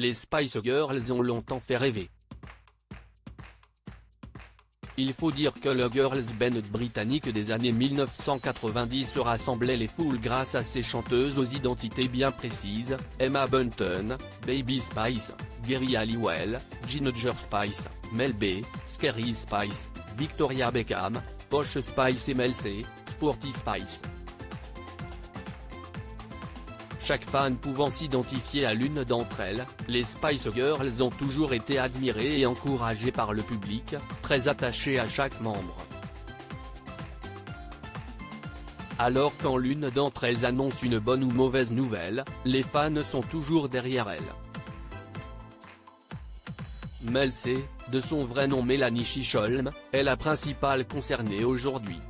les Spice Girls ont longtemps fait rêver. Il faut dire que le girls band britannique des années 1990 rassemblait les foules grâce à ses chanteuses aux identités bien précises, Emma Bunton, Baby Spice, Geri Halliwell, Ginger Spice, Mel B, Scary Spice, Victoria Beckham, Posh Spice et Mel C, Sporty Spice. Chaque fan pouvant s'identifier à l'une d'entre elles, les Spice Girls ont toujours été admirées et encouragées par le public, très attachées à chaque membre. Alors quand l'une d'entre elles annonce une bonne ou mauvaise nouvelle, les fans sont toujours derrière elle. Mel C, de son vrai nom Melanie Chisholm, est la principale concernée aujourd'hui.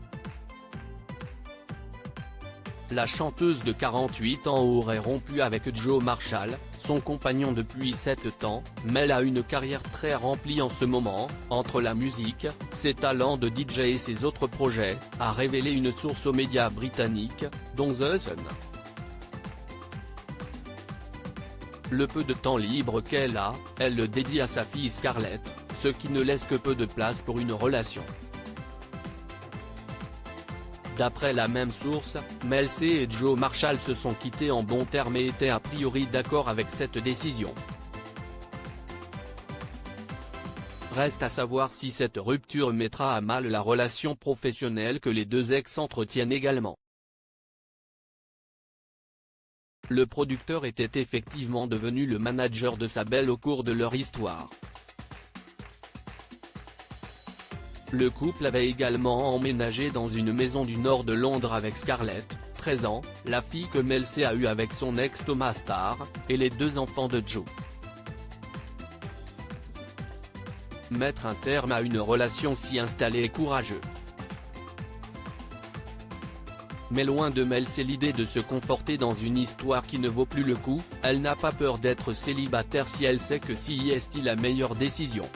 La chanteuse de 48 ans aurait rompu avec Joe Marshall, son compagnon depuis 7 ans. Mel a une carrière très remplie en ce moment, entre la musique, ses talents de DJ et ses autres projets, a révélé une source aux médias britanniques, dont The Sun. Le peu de temps libre qu'elle a, elle le dédie à sa fille Scarlett, ce qui ne laisse que peu de place pour une relation. D'après la même source, Mel C et Joe Marshall se sont quittés en bons termes et étaient a priori d'accord avec cette décision. Reste à savoir si cette rupture mettra à mal la relation professionnelle que les deux ex entretiennent également. Le producteur était effectivement devenu le manager de sa belle au cours de leur histoire. Le couple avait également emménagé dans une maison du nord de Londres avec Scarlett, 13 ans, la fille que Mel C a eue avec son ex Thomas Starr, et les 2 enfants de Joe. Mettre un terme à une relation si installée est courageux. Mais loin de Mel C l'idée de se conforter dans une histoire qui ne vaut plus le coup, elle n'a pas peur d'être célibataire si elle sait que si est la meilleure décision.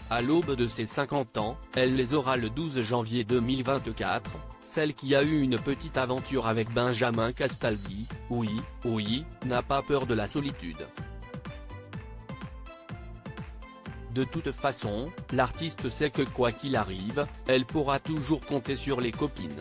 À l'aube de ses 50 ans, elle les aura le 12 janvier 2024, celle qui a eu une petite aventure avec Benjamin Castaldi, oui, n'a pas peur de la solitude. De toute façon, l'artiste sait que quoi qu'il arrive, elle pourra toujours compter sur les copines.